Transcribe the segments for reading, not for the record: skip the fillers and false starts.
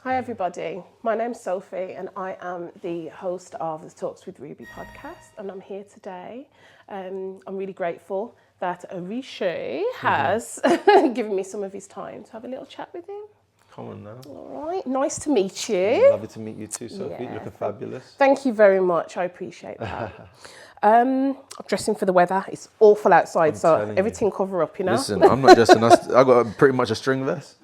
Hi everybody, my name's Sophie and I am the host of the Talks with Ruby podcast, and I'm here today. I'm really grateful that Oritsé has given me some of his time to have a little chat with him. Come on now. All right, nice to meet you. Lovely to meet you too, Sophie. Yeah, Looking fabulous. Thank you very much, I appreciate that. I'm dressing for the weather. It's awful outside, so everything cover up, you know. Listen, I'm not dressing. I got pretty much a string vest.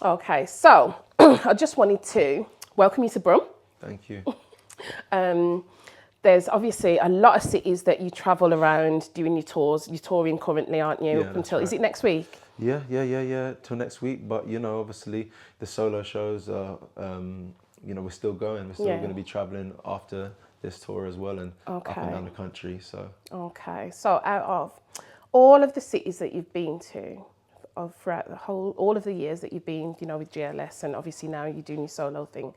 Okay, so I just wanted to welcome you to Brum. Thank you. There's obviously a lot of cities that you travel around doing your tours. You're touring currently, aren't you? Yeah, Up until, right. Is it next week? Yeah. Till next week. But, you know, obviously the solo shows are, you know, we're still going. We're still going to be traveling after this tour as well and up and down the country. So. Okay. So out of all of the cities that you've been to, throughout all of the years that you've been, you know, with JLS, and obviously now you're doing your solo thing.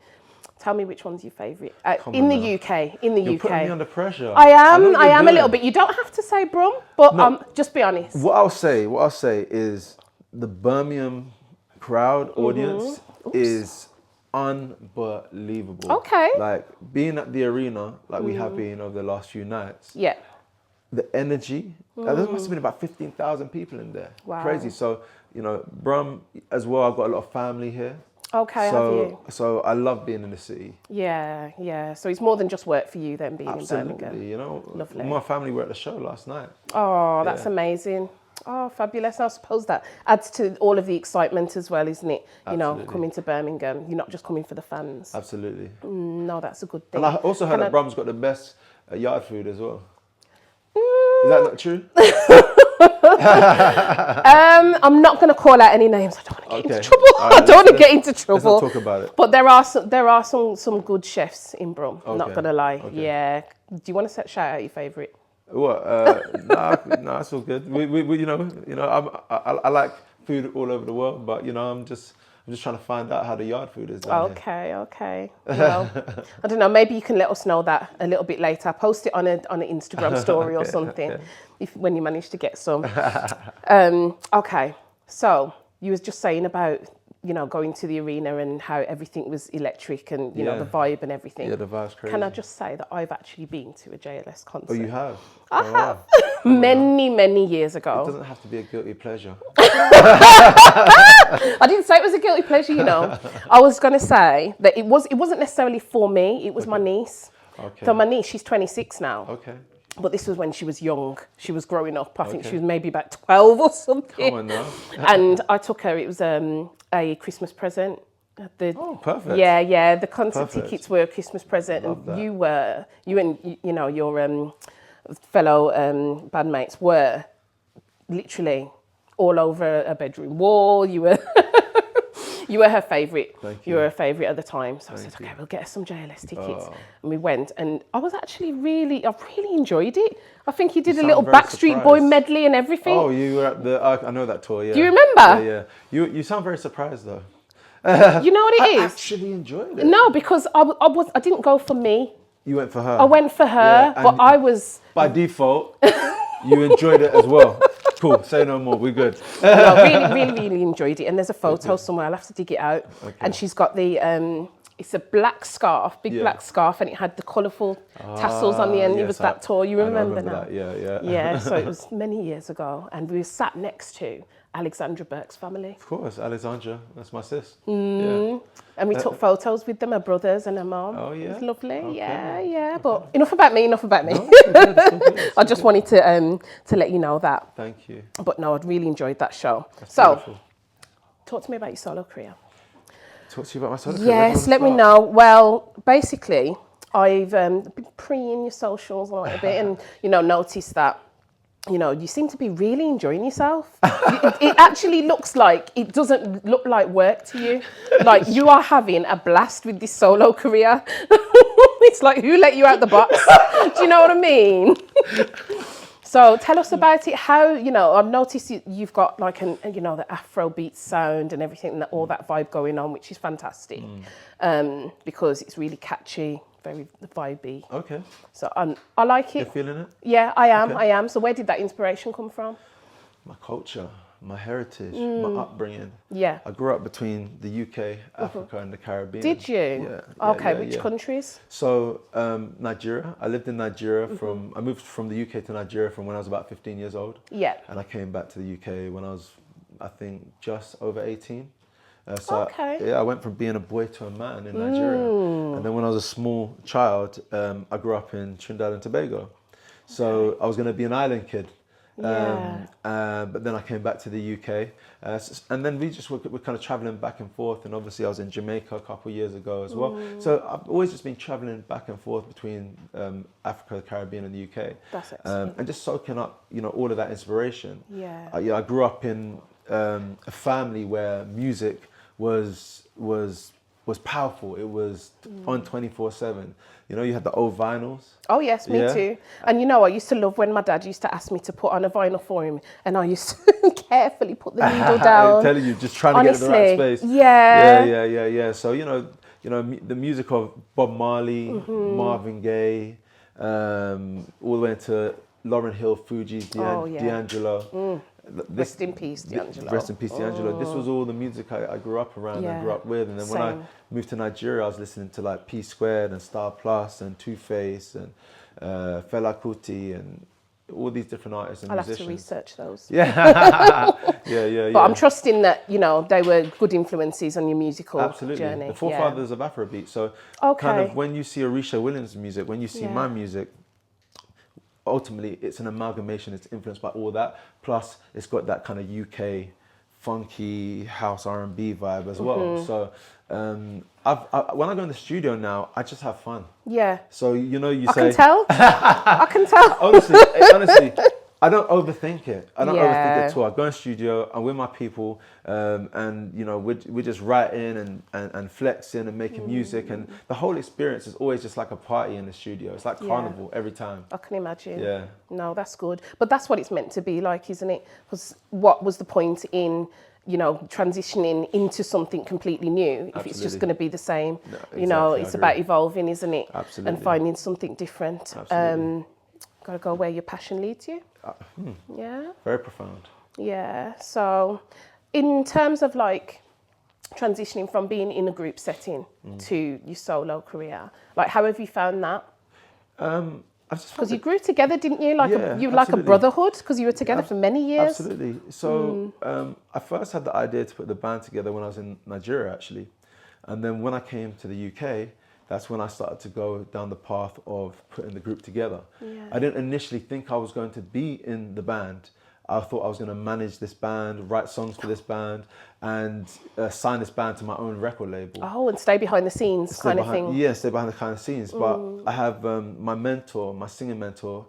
Tell me which one's your favourite in the UK. In the You're UK, putting me under pressure. I am a little bit. You don't have to say Brum, but just be honest. What I'll say is the Birmingham crowd audience is unbelievable. Okay. Like being at the arena, like we have been over the last few nights. Yeah. The energy, there must have been about 15,000 people in there. Wow. Crazy. So, you know, Brum as well, I've got a lot of family here. Okay, have you? So I love being in the city. Yeah. So it's more than just work for you then being Absolutely, in Birmingham. you know. Lovely. My family were at the show last night. Oh, that's amazing. Oh, fabulous. I suppose that adds to all of the excitement as well, isn't it? You know, coming to Birmingham, you're not just coming for the fans. Absolutely. No, that's a good thing. And I also heard that Brum's got the best yard food as well. Is that not true? I'm not going to call out any names. I don't want to get into trouble. Right, I don't want to get into trouble. Let's not talk about it. But there are some good chefs in Brum. Okay. Not going to lie. Okay. Yeah. Do you want to shout out your favourite? What? No, it's all good. We you know, I like food all over the world, but you know, I'm just trying to find out how the yard food is down here. Okay. Well, I don't know. Maybe you can let us know that a little bit later. Post it on an Instagram story or something, when you manage to get some. Okay. So you was just saying about, you know, going to the arena and how everything was electric and you know the vibe and everything. Yeah, the vibe's crazy. Can I just say that I've actually been to a JLS concert? Oh, you have? I have. Many years ago. It doesn't have to be a guilty pleasure. I didn't say it was a guilty pleasure, you know. I was going to say that it wasn't necessarily for me. It was my niece. Okay. So my niece, she's 26 now. Okay. But this was when she was young. She was growing up. I think she was maybe about 12 or something. Come on now. And I took her. It was a Christmas present. Oh, perfect. Yeah. The concert tickets were a Christmas present, Love and that. you and you know your fellow bandmates were literally all over a bedroom wall. You were you were her favourite. Thank you were her favourite at the time. So I said, okay, we'll get her some JLS tickets. And we went, and I was actually I really enjoyed it. I think you did a little Backstreet Boy medley and everything. Oh, you were at the, I know that tour, yeah. Do you remember? Yeah. You sound very surprised though. You know what it is? I actually enjoyed it. No, because I didn't go for me. You went for her. I went for her, but I was... By default, you enjoyed it as well. Cool, say no more, we're good. No, really enjoyed it. And there's a photo somewhere, I'll have to dig it out. Okay. And she's got the, it's a black scarf, black scarf, and it had the colourful tassels on the end. Yes, it was that tour, you remember now? That. Yeah. Yeah, so it was many years ago. And we were sat next to Alexandra Burke's family. Of course, Alexandra, that's my sis. Yeah. And we took photos with them, her brothers and her mom. Oh, yeah? It was lovely. Okay. Yeah. But enough about me. No, I just wanted to let you know that. Thank you. But no, I'd really enjoyed that show. That's so, beautiful. Talk to me about your solo career. Talk to you about my solo career. Yes, let me know. Well, basically, I've been preying your socials a little bit and, you know, noticed that, you know, you seem to be really enjoying yourself. It actually looks like, it doesn't look like work to you. Like you are having a blast with this solo career. It's like, who let you out the box? Do you know what I mean? So tell us about it. How, you know, I've noticed you've got like you know, the Afrobeat sound and everything, and all that vibe going on, which is fantastic. Because it's really catchy, very vibey. Okay. So I like it. You're feeling it? Yeah, I am. Okay. I am. So where did that inspiration come from? My culture. my heritage, my upbringing. Yeah. I grew up between the UK, Africa, and the Caribbean. Did you? Yeah. Okay, which countries? So, Nigeria. I lived in Nigeria I moved from the UK to Nigeria from when I was about 15 years old. Yeah. And I came back to the UK when I was, I think, just over 18. Okay. I went from being a boy to a man in Nigeria. And then when I was a small child, I grew up in Trinidad and Tobago. So I was going to be an island kid. But then I came back to the UK, and then we were kind of traveling back and forth. And obviously, I was in Jamaica a couple of years ago as well. So I've always just been traveling back and forth between Africa, the Caribbean, and the UK. That's excellent. And just soaking up, all of that inspiration. Yeah. I grew up in a family where music was powerful. It was on 24/7. You had the old vinyls. Oh yes, me too. And I used to love when my dad used to ask me to put on a vinyl for him, and I used to carefully put the needle down. I'm telling you, just trying to get in the right space. Yeah. So the music of Bob Marley, Marvin Gaye, all the way into Lauryn Hill, Fugees, D'Angelo. Rest in peace, D'Angelo. Rest in peace, D'Angelo. This was all the music I grew up around and grew up with. And then when I moved to Nigeria, I was listening to like P Squared and Star Plus and Two Face and Fela Kuti and all these different artists and musicians. I'll have to research those. Yeah. But I'm trusting that, they were good influences on your musical journey. The forefathers of Afrobeat. So kind of when you see Oritsé Williams' music, when you see my music, ultimately it's an amalgamation. It's influenced by all that. Plus it's got that kind of UK funky house R&B vibe as well. So when I go in the studio now, I just have fun. Yeah. So you say. I can tell. I can tell. honestly, I don't overthink it. I don't overthink it at all. I go in the studio, I'm with my people, and we're just writing and flexing and making music, and the whole experience is always just like a party in the studio. It's like carnival every time. I can imagine. Yeah. No, that's good. But that's what it's meant to be like, isn't it? Because what was the point in transitioning into something completely new if it's just going to be the same? No, exactly, it's about evolving, isn't it? Absolutely. And finding something different. Absolutely. Got to go where your passion leads you. Yeah. Very profound. Yeah. So, in terms of like transitioning from being in a group setting to your solo career, like how have you found that? Because you grew together, didn't you? Like a brotherhood, because you were together for many years. Absolutely. So I first had the idea to put the band together when I was in Nigeria, actually, and then when I came to the UK, that's when I started to go down the path of putting the group together. Yeah. I didn't initially think I was going to be in the band. I thought I was going to manage this band, write songs for this band, and sign this band to my own record label. Oh, and stay behind the scenes kind of thing. Yeah, stay behind the kind of scenes. But I have my mentor, my singing mentor,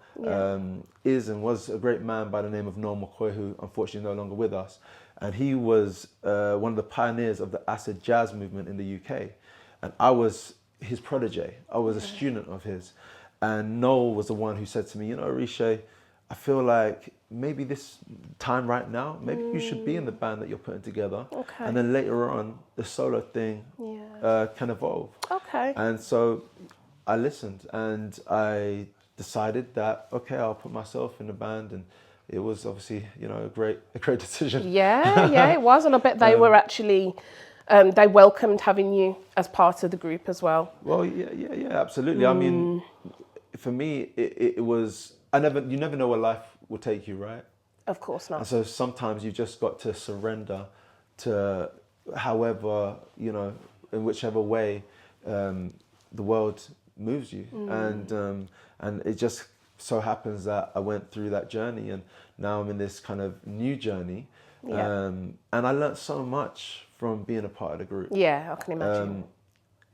is and was a great man by the name of Noel McCoy, who unfortunately is no longer with us. And he was one of the pioneers of the acid jazz movement in the UK. And I was his protege. I was a student of his. And Noel was the one who said to me, Oritsé, I feel like maybe this time right now, maybe you should be in the band that you're putting together. Okay. And then later on, the solo thing can evolve. Okay. And so I listened and I decided that, okay, I'll put myself in the band. And it was obviously, a great decision. Yeah, it was. And I bet they were actually... they welcomed having you as part of the group as well. Well, yeah, absolutely. I mean, for me, it was. You never know where life will take you, right? Of course not. And so sometimes you just got to surrender to however, in whichever way the world moves you, and it just so happens that I went through that journey, and now I'm in this kind of new journey, and I learned so much from being a part of the group. Yeah, I can imagine.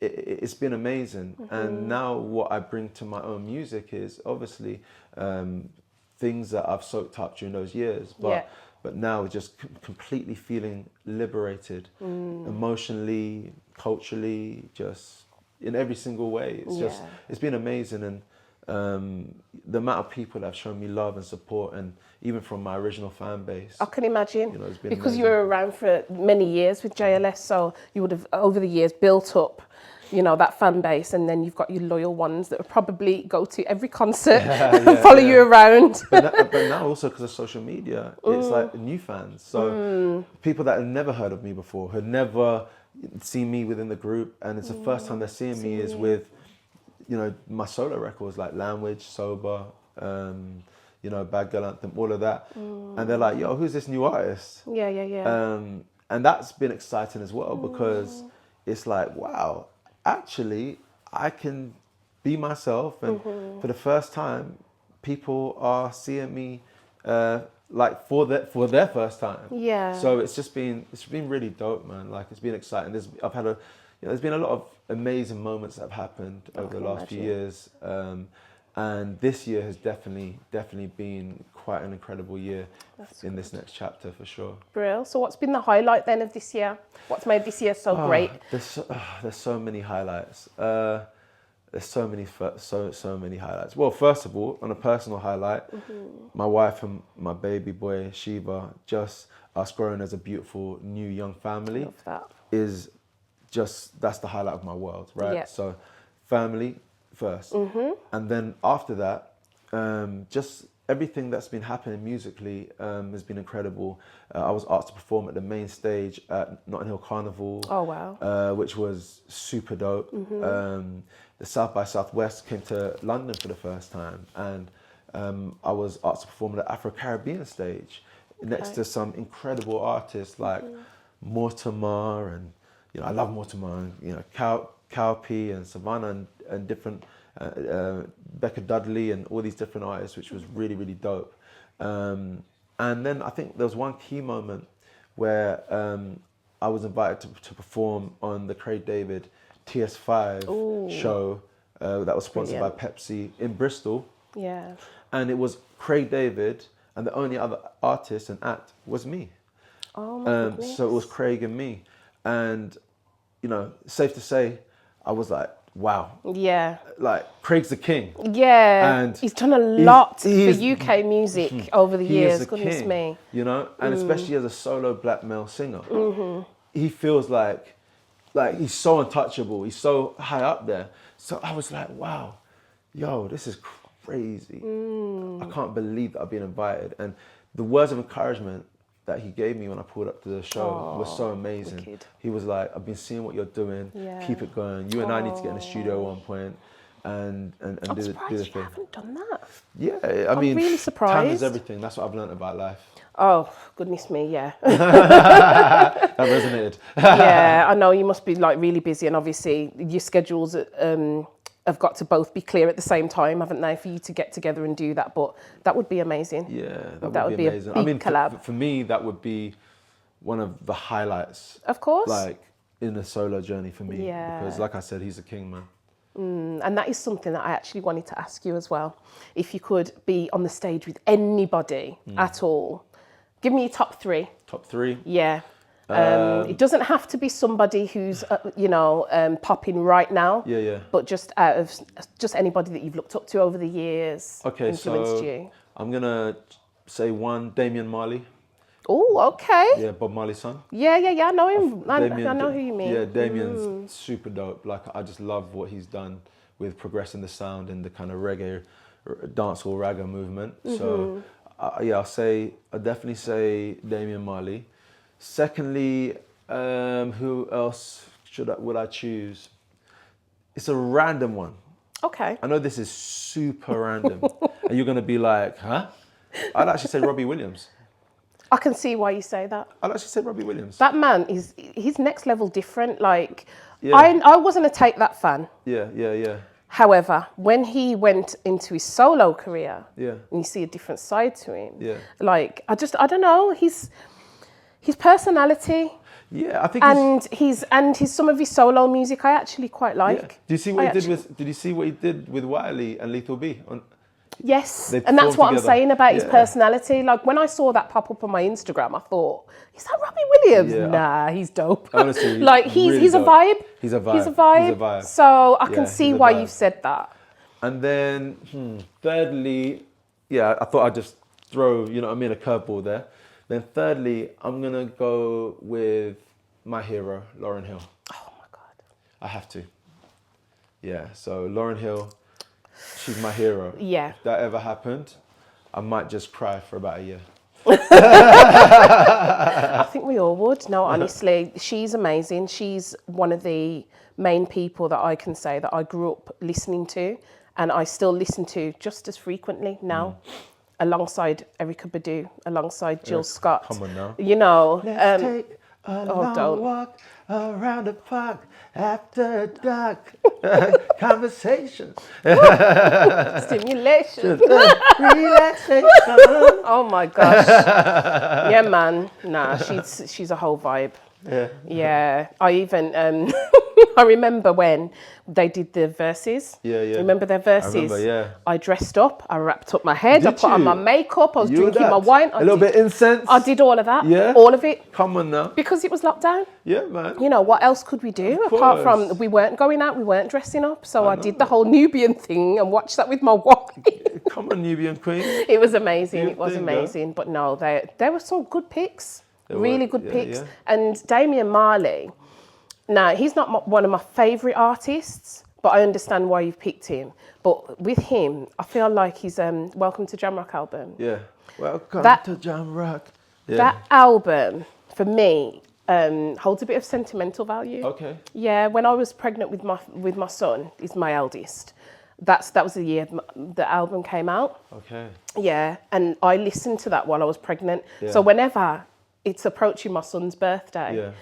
It's been amazing. And now what I bring to my own music is obviously things that I've soaked up during those years. But now just completely feeling liberated, emotionally, culturally, just in every single way. It's been amazing. And the amount of people that have shown me love and support, and even from my original fan base. I can imagine, because amazing. You were around for many years with JLS, so you would have over the years built up, you know, that fan base, and then you've got your loyal ones that will probably go to every concert and follow you around. But now also because of social media, it's like new fans. So people that have never heard of me before, had never seen me within the group, and it's the first time they're seeing me is with, you know, my solo records like Language, Sober, you know, Bad Girl Anthem, all of that. And they're like, yo, who's this new artist? Yeah. And that's been exciting as well, because it's like, wow, actually, I can be myself. And for the first time, people are seeing me like for their first time. Yeah. So it's been really dope, man. Like, it's been exciting. There's been a lot of amazing moments that have happened over the last few years. And this year has definitely been quite an incredible year in this next chapter, for sure. Brill. So what's been the highlight then of this year? What's made this year so great? There's so many highlights. There's so many highlights. Well, first of all, on a personal highlight, my wife and my baby boy Shiva, just us growing as a beautiful new young family, Love that. is just, that's the highlight of my world, right? Yeah. So family first, and then after that, just everything that's been happening musically has been incredible. I was asked to perform at the main stage at Notting Hill Carnival. Oh, wow. Which was super dope. The South by Southwest came to London for the first time, and I was asked to perform at the Afro-Caribbean stage next to some incredible artists like Mortimer, and you know, I love Mortimer, and you know, Cowpea and Savannah and different Becca Dudley and all these different artists, which was really, really dope. And then I think there was one key moment where I was invited to perform on the Craig David TS5 show that was sponsored by Pepsi in Bristol. Yeah. And it was Craig David, and the only other artist and act was me. Oh my goodness. So it was Craig and me. And, you know, safe to say, I was like, wow. Yeah. Like, Craig's the king. Yeah. And he's done a lot for UK music over the years. He is Goodness king, me. you know, and especially as a solo black male singer, he feels like he's so untouchable. He's so high up there. So I was like, wow, yo, this is crazy. I can't believe that I've been invited. And the words of encouragement that he gave me when I pulled up to the show was so amazing. Wicked. He was like, I've been seeing what you're doing. Yeah. Keep it going. You and I need to get in the studio at one point and I'm do the surprised you thing. haven't done that. Yeah, I mean, really time surprised. is everything. That's what I've learned about life. Oh, goodness me, yeah. That resonated. Yeah, I know you must be like really busy, and obviously your schedules have got to both be clear at the same time, haven't they, for you to get together and do that? But that would be amazing. Yeah, that would be amazing. A big collab. For me, that would be one of the highlights. Of course. Like in the solo journey for me. Yeah. Because like I said, he's a king, man. And that is something that I actually wanted to ask you as well. If you could be on the stage with anybody at all, give me your top three. Top three? Yeah. It doesn't have to be somebody who's, popping right now. Yeah. But just out of just anybody that you've looked up to over the years, Okay, influenced so you. I'm gonna say one, Damian Marley. Oh, okay. Yeah, Bob Marley's son. Yeah. I know him. I Damien, know who you mean. Yeah, Damien's super dope. Like, I just love what he's done with progressing the sound and the kind of reggae, dancehall ragga movement. So, I'll definitely say Damian Marley. Secondly, who else would I choose? It's a random one. Okay. I know this is super random, and you're gonna be like, huh? I'd actually say Robbie Williams. I can see why you say that. I'd actually say Robbie Williams. That man he's next level different. Like, Yeah. I wasn't a Take That fan. Yeah. However, when he went into his solo career, Yeah. and you see a different side to him. Yeah. Like, I don't know, his personality. Yeah, I think And his some of his solo music I actually quite like. Yeah. Did you see what he did with Wiley and Lethal B? Yes, They and that's performed what I'm together. saying about his Yeah. personality. Like, when I saw that pop up on my Instagram, I thought, is that Robbie Williams? Yeah. Nah, he's dope. Honestly, like really he's a dope. vibe. He's a vibe. He's a vibe. He's a vibe. So I can Yeah, see he's a why vibe. you've said that. And then, thirdly, I thought I'd just throw, a curveball there. Then thirdly, I'm going to go with my hero, Lauryn Hill. Oh my God. I have to. Yeah, so Lauryn Hill, she's my hero. Yeah. If that ever happened, I might just cry for about a year. I think we all would. No, honestly, she's amazing. She's one of the main people that I can say that I grew up listening to, and I still listen to just as frequently now, alongside Erykah Badu, alongside Jill Scott. Come on now. You know, Let's take a long walk around the park after dark. Conversations. Stimulation. Relaxation. Oh my gosh. Yeah, man. Nah, she's a whole vibe. Yeah. Yeah. I even I remember when they did the verses. Yeah. Remember their verses? I remember, yeah. I dressed up, I wrapped up my head, I Did put on you? my makeup, I was You drinking that? my wine. A little bit incense. I did all of that. Yeah? All of it. Come on now. Because it was lockdown. Yeah, man. You know, what else could we do? Of Apart course. from, we weren't going out, we weren't dressing up. So I did the whole Nubian thing and watched that with my wine. Come on, Nubian Queen. It was amazing. You It was think, amazing. But no, there were some good picks. Really good yeah, picks. yeah. And Damian Marley, now, he's not one of my favourite artists, but I understand why you've picked him. But with him, I feel like he's Welcome to Jamrock album. Yeah. Welcome to Jamrock. Yeah. That album, for me, holds a bit of sentimental value. Okay. Yeah, when I was pregnant with my son, he's my eldest. That was the year the album came out. Okay. Yeah, and I listened to that while I was pregnant. Yeah. So whenever it's approaching my son's birthday, Yeah.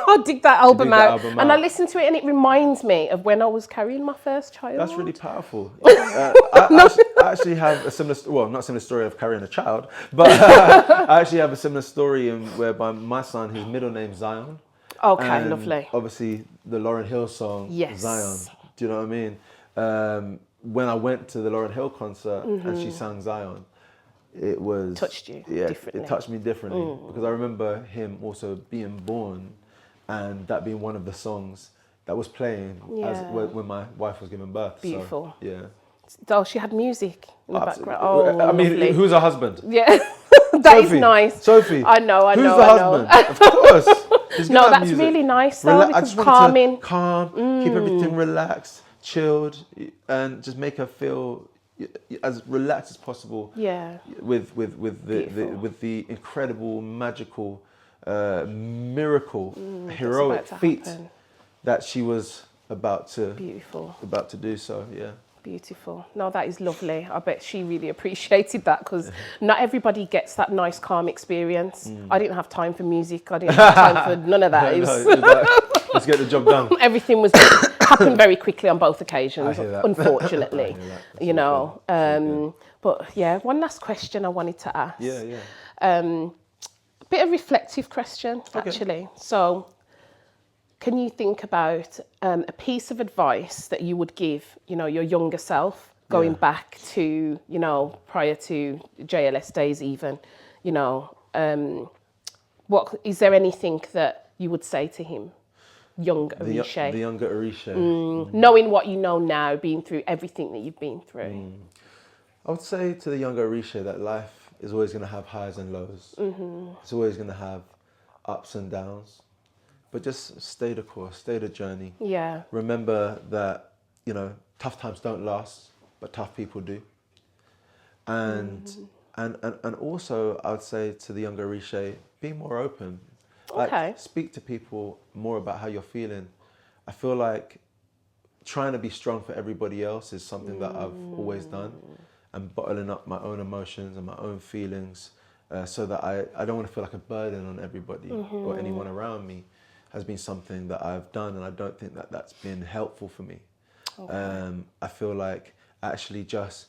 I dig that album out. album And I out. listen to it and it reminds me of when I was carrying my first child. That's really powerful. I actually have a similar, well, not a similar story of carrying a child, but I actually have a similar story whereby my son, his middle name's Zion. Okay, And lovely. Obviously, the Lauryn Hill song, Yes. Zion. Do you know what I mean? When I went to the Lauryn Hill concert and she sang Zion, it was... Touched you differently. It touched me differently because I remember him also being born and that being one of the songs that was playing when my wife was giving birth. Beautiful. So, yeah. Oh, she had music in the Absolutely. background. Oh, I mean, lovely. who's her husband? Yeah, that is Sophie. nice. Sophie. I know. Who's the husband? Of course. He's No, gonna have that's music. really nice though, I because just wanted calming. to calm, keep everything relaxed, chilled, and just make her feel as relaxed as possible. Yeah. With Beautiful. with the incredible, magical, miracle, heroic about to feat happen. that she was about to Beautiful. do. So yeah. Beautiful. No, that is lovely. I bet she really appreciated that because not everybody gets that nice, calm experience. I didn't have time for music. I didn't have time for none of that. It was Let's get the job done. everything was happened very quickly on both occasions, I hear that. unfortunately. I hear that. That's You all know. But yeah, one last question I wanted to ask. Yeah. A bit of reflective question, actually. So, can you think about a piece of advice that you would give, your younger self, going back to, prior to JLS days even, what is there anything that you would say to him, young Oritsé? The younger Oritsé. Knowing what you know now, being through everything that you've been through. I would say to the younger Oritsé that life is always going to have highs and lows. It's always going to have ups and downs. But just stay the course, stay the journey. Yeah. Remember that, tough times don't last, but tough people do. And also I would say to the younger Oritsé, be more open. Okay. Speak to people more about how you're feeling. I feel like trying to be strong for everybody else is something that I've always done. And bottling up my own emotions and my own feelings so that I don't want to feel like a burden on everybody or anyone around me has been something that I've done, and I don't think that that's been helpful for me. Okay. I feel like actually because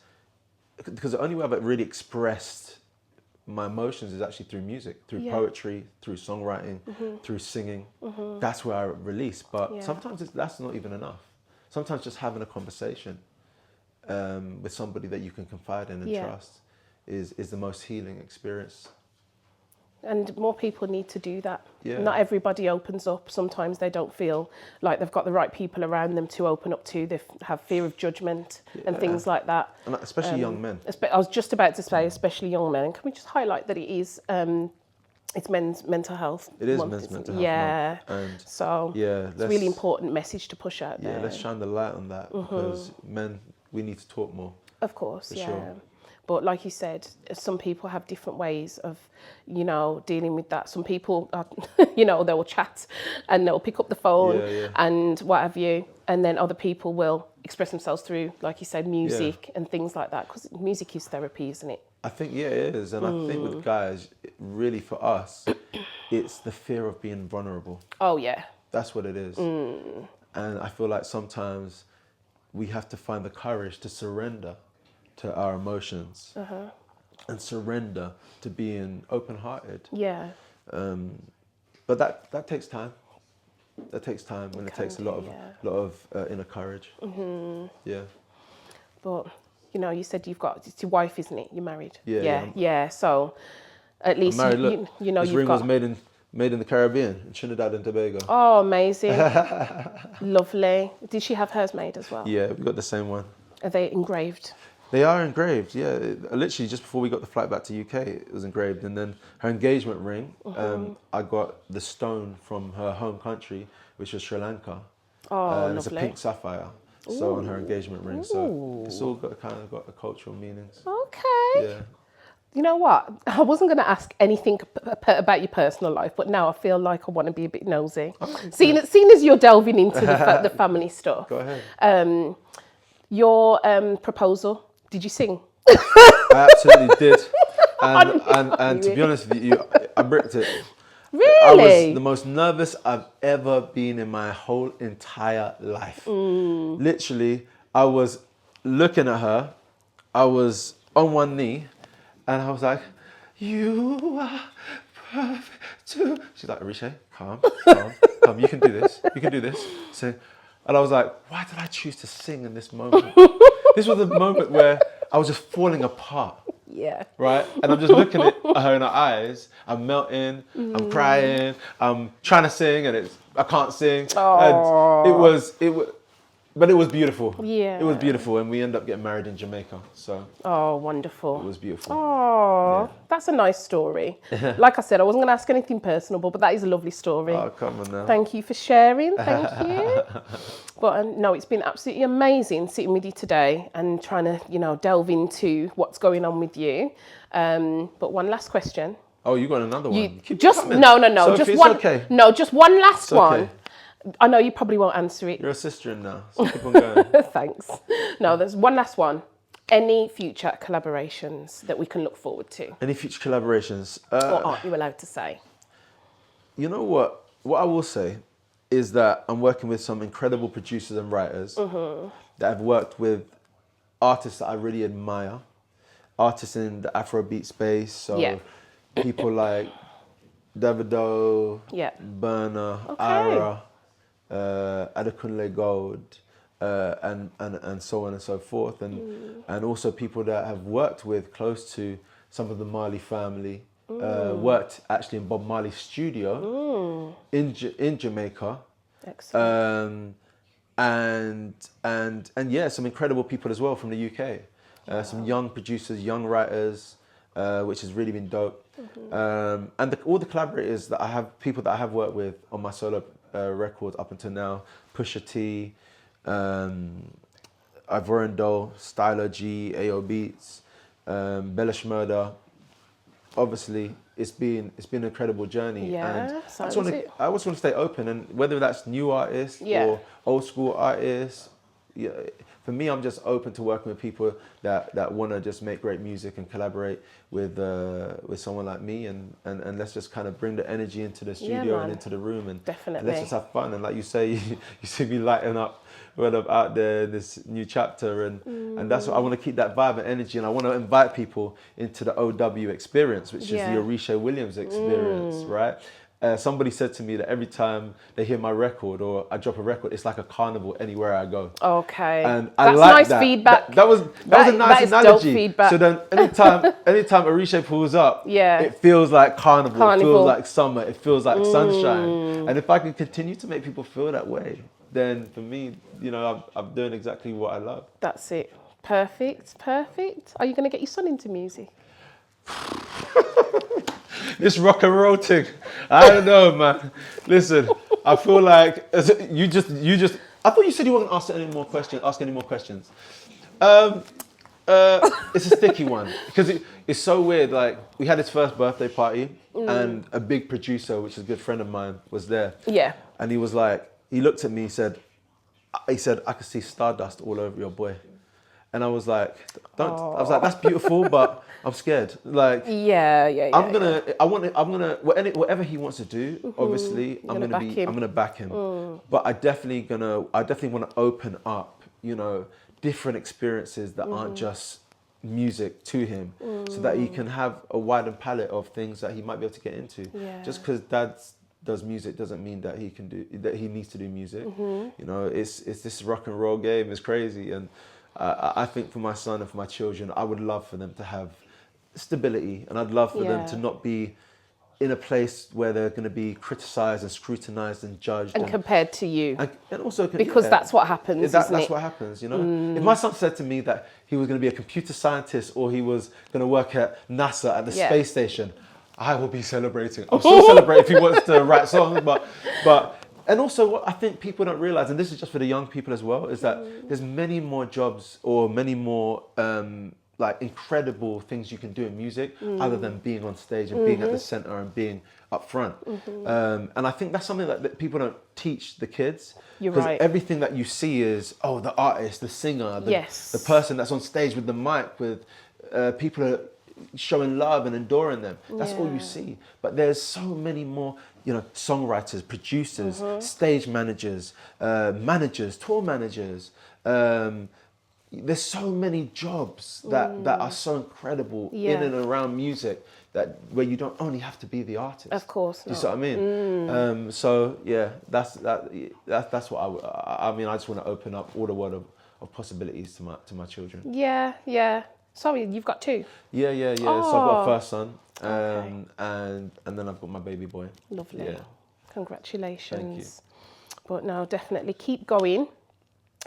the only way I've really expressed my emotions is actually through music, through poetry, through songwriting, through singing. That's where I release. But sometimes that's not even enough. Sometimes just having a conversation with somebody that you can confide in and trust is the most healing experience. And more people need to do that. Yeah. Not everybody opens up. Sometimes they don't feel like they've got the right people around them to open up to. They have fear of judgment and things like that. And especially young men. I was just about to say, especially young men. And can we just highlight that it is it's men's mental health. It is month, men's isn't mental it? health Yeah. month, and So yeah, it's a really important message to push out there. Yeah, let's shine the light on that because men, we need to talk more. Of course, For yeah. sure. But like you said, some people have different ways of, dealing with that. Some people, are, they will chat and they'll pick up the phone and what have you. And then other people will express themselves through, like you said, music and things like that. Because music is therapy, isn't it? I think, it is. And I think with guys, really for us, it's the fear of being vulnerable. Oh, yeah. That's what it is. And I feel like sometimes we have to find the courage to surrender to our emotions and surrender to being open-hearted. Yeah. But that takes time. That takes time, and it takes a lot of inner courage. Yeah. But you said it's your wife, isn't it? You're married. Yeah. Yeah. So at least I'm married. Look, this this you've ring got. was made in the Caribbean, in Trinidad and Tobago. Oh, amazing! Lovely. Did she have hers made as well? Yeah, we got the same one. Are they engraved? They are engraved, yeah. Literally, just before we got the flight back to UK, it was engraved. And then her engagement ring, I got the stone from her home country, which was Sri Lanka. Oh, lovely. It's a pink sapphire, so on her engagement ring. So it's all got a cultural meanings. Okay. Yeah. You know what? I wasn't going to ask anything about your personal life, but now I feel like I want to be a bit nosy. Okay, seeing as you're delving into the family stuff. Go ahead. Your proposal. Did you sing? I absolutely did. And to be honest with you, I bricked it. Really? I was the most nervous I've ever been in my whole entire life. Literally, I was looking at her, I was on one knee, and I was like, "You are perfect too." She's like, "Oritsé, calm, you can do this. So, and I was like, why did I choose to sing in this moment? This was the moment where I was just falling apart. Yeah. Right? And I'm just looking at her in her eyes. I'm melting. I'm crying. I'm trying to sing, and I can't sing. Aww. And but it was beautiful. Yeah. It was beautiful, and we ended up getting married in Jamaica. So. Oh, wonderful. It was beautiful. Oh, that's a nice story. Like I said, I wasn't going to ask anything personal, but that is a lovely story. Oh, come on now. Thank you for sharing. Thank you. But no, it's been absolutely amazing sitting with you today and trying to, delve into what's going on with you. But one last question. Oh, you got another one? No. Sophie, just one. Okay. No, just one last it's one. Okay. I know you probably won't answer it. You're a sister in now, so keep on going. Thanks. No, there's one last one. Any future collaborations that we can look forward to? Any future collaborations? Or aren't you allowed to say? You know what? What I will say is that I'm working with some incredible producers and writers that have worked with artists that I really admire. Artists in the Afrobeat space, so people like Davido, Burna, Ara, Adekunle Gold, and so on and so forth, and also people that have worked with close to some of the Marley family, worked actually in Bob Marley's studio in Jamaica. Excellent. And yeah, some incredible people as well from the UK, some young producers, young writers, which has really been dope. And all the collaborators that I have, people that I have worked with on my solo records up until now, Pusha T, Ivorian Doe, Styler G, AO Beats, Bella Shmurda. Obviously, it's been an incredible journey. And I just want to stay open, and whether that's new artists or old school artists. For me, I'm just open to working with people that want to just make great music and collaborate with someone like me, and let's just kind of bring the energy into the studio and into the room, and let's just have fun. And like you say, you see me lighting up when I'm out there in this new chapter, and that's what I want to keep, that vibe and energy, and I want to invite people into the OW experience, which is the Oritsé Williams experience, right? Somebody said to me that every time they hear my record or I drop a record, it's like a carnival anywhere I go. Okay. And I like that. Feedback. That was a nice analogy. Feedback. So then anytime Oritsé pulls up, it feels like carnival. It feels like summer. It feels like sunshine. And if I can continue to make people feel that way, then for me, I'm doing exactly what I love. That's it. Perfect. Are you going to get your son into music? this rock and roll thing. I don't know, man. Listen, I feel like you just. I thought you said you weren't going to ask any more questions. It's a sticky one because it's so weird. Like we had his first birthday party, and a big producer, which is a good friend of mine, was there. Yeah. And he was like, he looked at me, he said, I could see stardust all over your boy. And I was like, don't. I was like, that's beautiful, but I'm scared. Like, I'm gonna, whatever he wants to do. Obviously, I'm gonna back him. But I definitely want to open up, different experiences that aren't just music to him, so that he can have a widened palette of things that he might be able to get into. Yeah. Just because dad does music doesn't mean that he needs to do music. It's this rock and roll game. It's crazy, and I think for my son and for my children, I would love for them to have stability, and I'd love for them to not be in a place where they're going to be criticised and scrutinised and judged. And compared to you. And also... Because that's what happens, that's what happens, If my son said to me that he was going to be a computer scientist or he was going to work at NASA at the space station, I will be celebrating. I'll still celebrate if he wants to write songs, but and also what I think people don't realise, and this is just for the young people as well, is that there's many more jobs or many more incredible things you can do in music other than being on stage and being at the centre and being up front. And I think that's something that people don't teach the kids. You're right. Because everything that you see is, the artist, the singer, the person that's on stage with the mic, with people are showing love and adoring them. That's all you see. But there's so many more, songwriters, producers, stage managers, tour managers. There's so many jobs that are so incredible in and around music where you don't only have to be the artist. Of course. You see what I mean? So yeah, that's what I mean. I just want to open up all the world of possibilities to my children. Yeah. Sorry, you've got two? Yeah. Oh. So I've got a first son, and then I've got my baby boy. Lovely. Yeah. Congratulations. Thank you. But no, definitely keep going.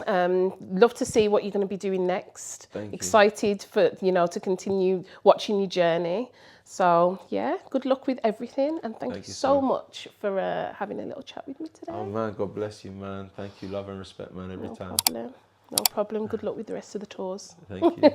Love to see what you're going to be doing next. Thank you. Excited for to continue watching your journey. So yeah, good luck with everything, and thank you so much for having a little chat with me today. Oh man, God bless you, man. Thank you, love and respect, man. Every time. No problem. Good luck with the rest of the tours. Thank you.